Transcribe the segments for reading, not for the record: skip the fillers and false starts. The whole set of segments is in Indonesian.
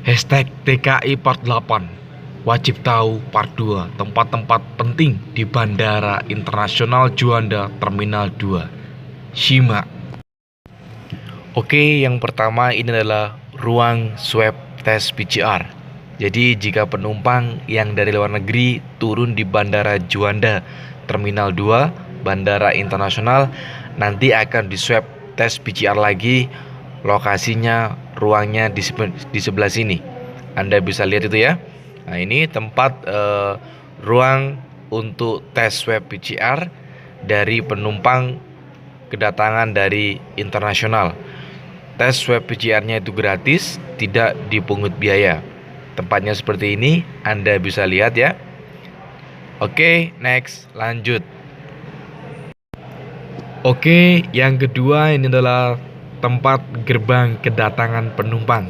Hashtag TKI Part 8. Wajib tahu Part 2. Tempat-tempat penting di Bandara Internasional Juanda Terminal 2. Simak. Oke, yang pertama ini adalah ruang swab tes PCR. Jadi jika penumpang yang dari luar negeri turun di Bandara Juanda Terminal 2 Bandara Internasional, nanti akan di swab tes PCR lagi. Lokasinya ruangnya di sebelah sini. Anda bisa lihat itu ya. Nah, ini tempat ruang untuk tes swab PCR dari penumpang kedatangan dari internasional. Tes swab PCR-nya itu gratis, tidak dipungut biaya. Tempatnya seperti ini, Anda bisa lihat ya. Oke, next, lanjut. Oke, yang kedua ini adalah tempat gerbang kedatangan penumpang.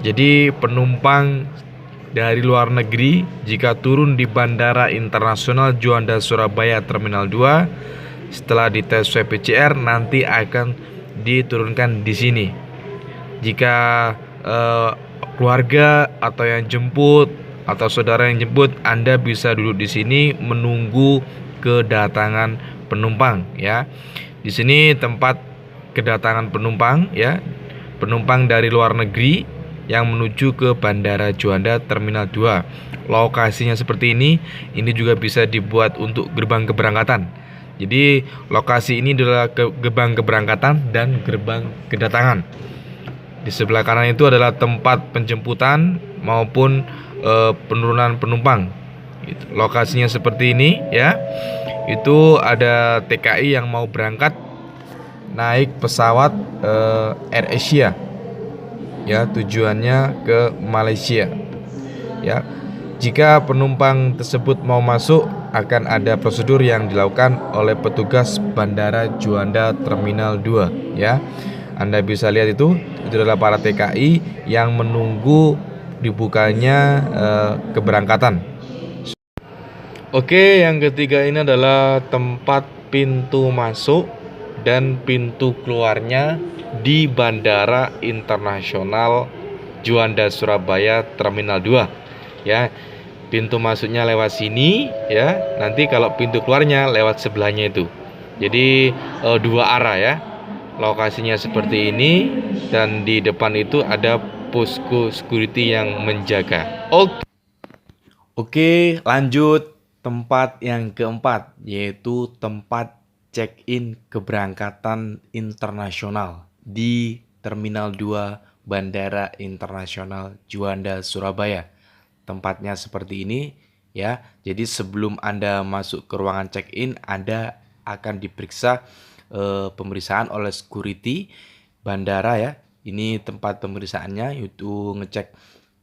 Jadi penumpang dari luar negeri jika turun di Bandara Internasional Juanda Surabaya Terminal 2 setelah dites swab PCR nanti akan diturunkan di sini. Jika keluarga atau yang jemput atau saudara yang jemput, Anda bisa duduk di sini menunggu kedatangan penumpang ya. Di sini tempat kedatangan penumpang ya, penumpang dari luar negeri yang menuju ke Bandara Juanda Terminal 2. Lokasinya seperti ini juga bisa dibuat untuk gerbang keberangkatan. Jadi lokasi ini adalah gerbang keberangkatan dan gerbang kedatangan. Di sebelah kanan itu adalah tempat penjemputan maupun penurunan penumpang. Lokasinya seperti ini ya. Itu ada TKI yang mau berangkat naik pesawat AirAsia ya, tujuannya ke Malaysia ya. Jika penumpang tersebut mau masuk, akan ada prosedur yang dilakukan oleh petugas Bandara Juanda Terminal 2 ya. Anda bisa lihat itu adalah para TKI yang menunggu dibukanya keberangkatan. Oke, yang ketiga ini adalah tempat pintu masuk dan pintu keluarnya di Bandara Internasional Juanda Surabaya Terminal 2 ya. Pintu masuknya lewat sini ya. Nanti kalau pintu keluarnya lewat sebelahnya itu. Jadi dua arah ya. Lokasinya seperti ini dan di depan itu ada posko security yang menjaga. Oke, lanjut. Tempat yang keempat yaitu tempat check-in keberangkatan internasional di Terminal 2 Bandara Internasional Juanda Surabaya. Tempatnya seperti ini ya. Jadi sebelum Anda masuk ke ruangan check-in, Anda akan diperiksa pemeriksaan oleh security bandara ya. Ini tempat pemeriksaannya, yaitu ngecek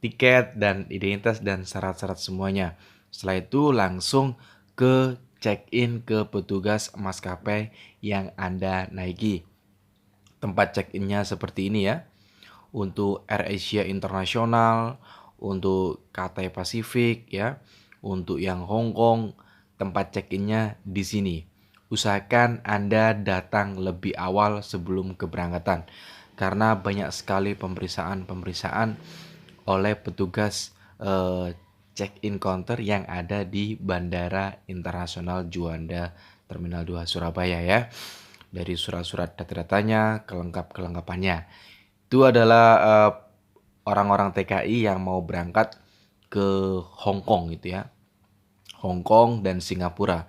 tiket dan identitas dan syarat-syarat semuanya. Setelah itu langsung ke check-in ke petugas maskapai yang Anda naiki. Tempat check-innya seperti ini ya. Untuk AirAsia Internasional, untuk Cathay Pacific ya, untuk yang Hong Kong, tempat check-innya di sini. Usahakan Anda datang lebih awal sebelum keberangkatan karena banyak sekali pemeriksaan oleh petugas check-in counter yang ada di Bandara Internasional Juanda Terminal 2 Surabaya ya. Dari surat-surat data-datanya, kelengkapannya. Itu adalah orang-orang TKI yang mau berangkat ke Hong Kong gitu ya. Hong Kong dan Singapura.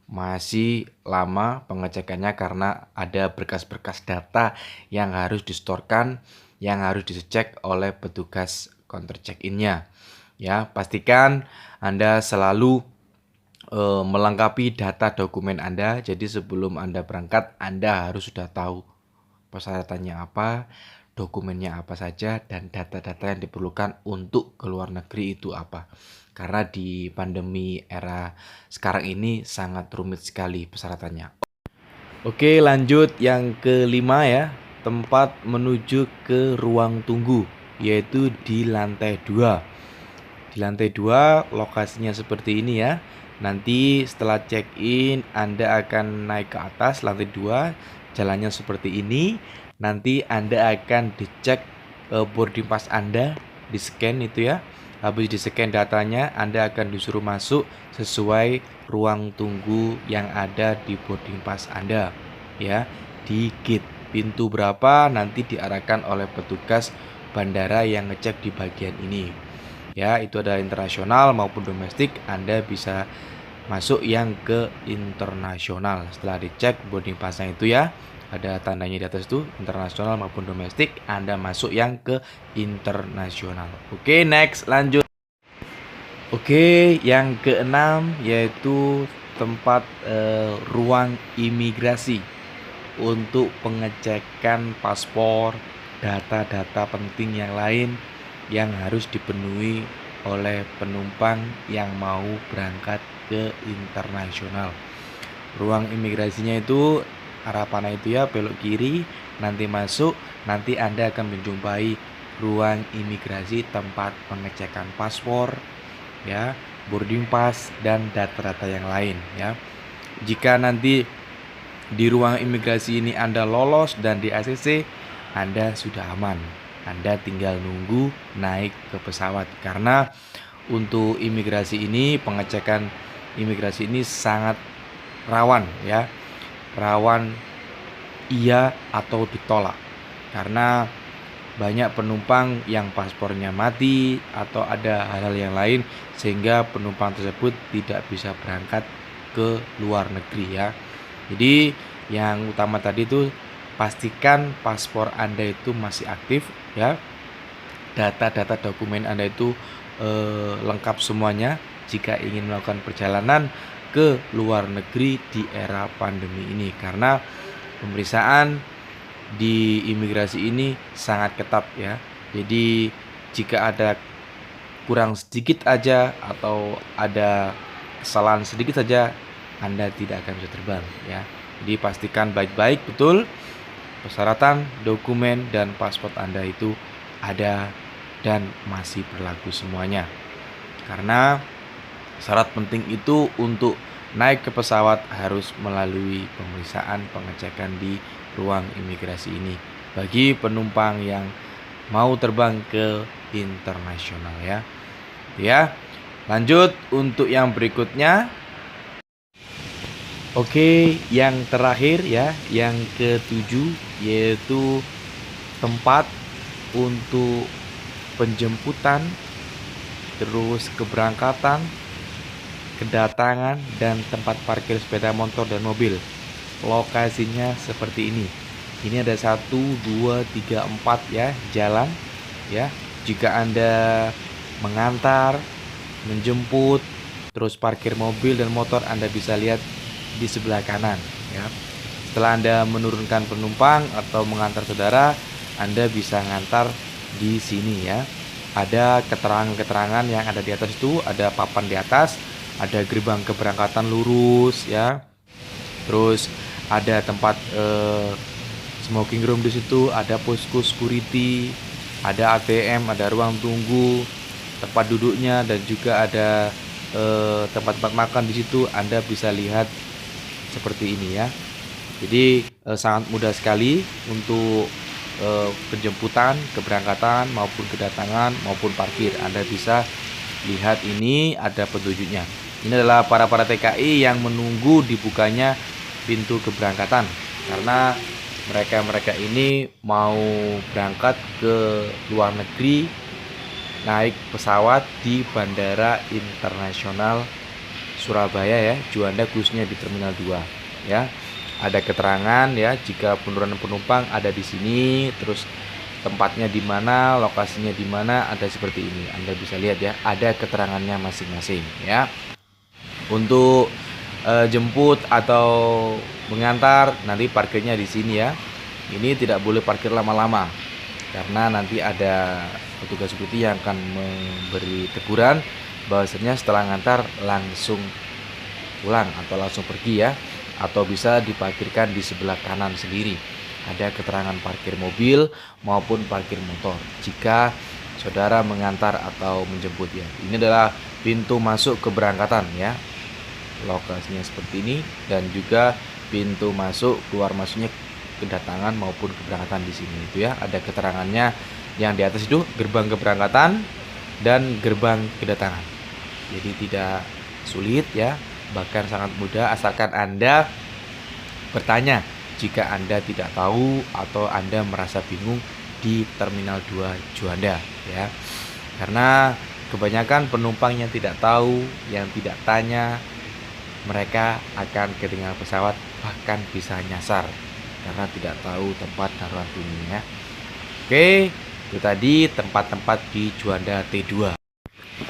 Masih lama pengecekannya karena ada berkas-berkas data yang harus distorkan, yang harus dicek oleh petugas counter check-innya. Ya, pastikan Anda selalu melengkapi data dokumen Anda. Jadi sebelum Anda berangkat, Anda harus sudah tahu persyaratannya apa, dokumennya apa saja, dan data-data yang diperlukan untuk ke luar negeri itu apa. Karena di pandemi era sekarang ini sangat rumit sekali persyaratannya. Oke, lanjut yang kelima ya, tempat menuju ke ruang tunggu, yaitu di lantai 2. Di lantai 2 lokasinya seperti ini ya. Nanti setelah check-in Anda akan naik ke atas lantai 2. Jalannya seperti ini. Nanti Anda akan dicek boarding pass Anda di-scan itu ya. Habis di-scan datanya, Anda akan disuruh masuk sesuai ruang tunggu yang ada di boarding pass Anda ya, di gate. Pintu berapa nanti diarahkan oleh petugas bandara yang ngecek di bagian ini. Ya, itu ada internasional maupun domestik, Anda bisa masuk yang ke internasional. Setelah dicek boarding pass-nya itu ya, ada tandanya di atas tuh, internasional maupun domestik, Anda masuk yang ke internasional. Oke, next, lanjut. Oke, yang keenam yaitu tempat ruang imigrasi untuk pengecekan paspor, data-data penting yang lain yang harus dipenuhi oleh penumpang yang mau berangkat ke internasional. Ruang imigrasinya itu arah panah itu ya, belok kiri, nanti masuk, nanti Anda akan menjumpai ruang imigrasi tempat pengecekan paspor ya, boarding pass dan data-data yang lain ya. Jika nanti di ruang imigrasi ini Anda lolos dan di ACC, Anda sudah aman. Anda tinggal nunggu naik ke pesawat, karena untuk imigrasi ini, pengecekan imigrasi ini sangat rawan ya, rawan iya atau ditolak, karena banyak penumpang yang paspornya mati atau ada hal-hal yang lain sehingga penumpang tersebut tidak bisa berangkat ke luar negeri ya. Jadi yang utama tadi itu pastikan paspor Anda itu masih aktif ya. Data-data dokumen Anda itu lengkap semuanya jika ingin melakukan perjalanan ke luar negeri di era pandemi ini, karena pemeriksaan di imigrasi ini sangat ketat ya. Jadi jika ada kurang sedikit aja atau ada kesalahan sedikit saja, Anda tidak akan bisa terbang ya. Jadi pastikan baik-baik betul persyaratan, dokumen, dan paspor Anda itu ada dan masih berlaku semuanya. Karena syarat penting itu untuk naik ke pesawat harus melalui pemeriksaan pengecekan di ruang imigrasi ini bagi penumpang yang mau terbang ke internasional ya. Ya, lanjut untuk yang berikutnya. Oke, yang terakhir ya, yang ketujuh yaitu tempat untuk penjemputan, terus keberangkatan, kedatangan, dan tempat parkir sepeda motor dan mobil. Lokasinya seperti ini. Ini ada 1, 2, 3, 4 ya jalan ya. Jika Anda mengantar, menjemput, terus parkir mobil dan motor, Anda bisa lihat di sebelah kanan ya. Setelah Anda menurunkan penumpang atau mengantar saudara, Anda bisa ngantar di sini ya. Ada keterangan-keterangan yang ada di atas itu, ada papan di atas, ada gerbang keberangkatan lurus ya. Terus ada tempat smoking room di situ, ada posko security, ada ATM, ada ruang tunggu, tempat duduknya, dan juga ada tempat-tempat makan di situ. Anda bisa lihat seperti ini ya. Jadi sangat mudah sekali untuk penjemputan, keberangkatan maupun kedatangan maupun parkir. Anda bisa lihat ini ada petunjuknya. Ini adalah para TKI yang menunggu dibukanya pintu keberangkatan, karena mereka ini mau berangkat ke luar negeri naik pesawat di Bandara Internasional Surabaya ya, Juanda, khususnya di Terminal 2 ya. Ada keterangan ya, jika penurunan penumpang ada di sini, terus tempatnya di mana, lokasinya di mana, ada seperti ini. Anda bisa lihat ya, ada keterangannya masing-masing ya. Untuk jemput atau mengantar, nanti parkirnya di sini ya. Ini tidak boleh parkir lama-lama, karena nanti ada petugas security yang akan memberi teguran bahwasanya setelah ngantar langsung pulang atau langsung pergi ya, atau bisa diparkirkan di sebelah kanan sendiri. Ada keterangan parkir mobil maupun parkir motor jika saudara mengantar atau menjemput ya. Ini adalah pintu masuk keberangkatan ya. Lokasinya seperti ini, dan juga pintu masuk keluar masuknya kedatangan maupun keberangkatan di sini itu ya. Ada keterangannya Yang di atas itu gerbang keberangkatan dan gerbang kedatangan. Jadi tidak sulit ya, bahkan sangat mudah asalkan Anda bertanya jika Anda tidak tahu atau Anda merasa bingung di Terminal 2 Juanda ya. Karena kebanyakan penumpang yang tidak tahu, yang tidak tanya, mereka akan ketinggalan pesawat, bahkan bisa nyasar karena tidak tahu tempat darurat bunyinya. Oke, itu tadi tempat-tempat di Juanda T2.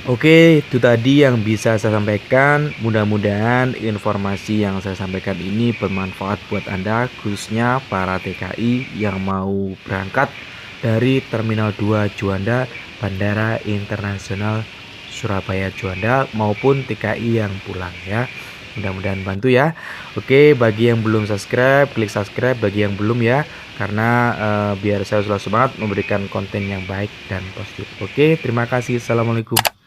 Oke, itu tadi yang bisa saya sampaikan. Mudah-mudahan informasi yang saya sampaikan ini bermanfaat buat Anda, khususnya para TKI yang mau berangkat dari Terminal 2 Juanda, Bandara Internasional Surabaya Juanda, maupun TKI yang pulang ya. Mudah-mudahan bantu ya. Oke, bagi yang belum subscribe, klik subscribe bagi yang belum ya, karena biar saya selalu semangat memberikan konten yang baik dan positif. Oke, terima kasih. Assalamualaikum.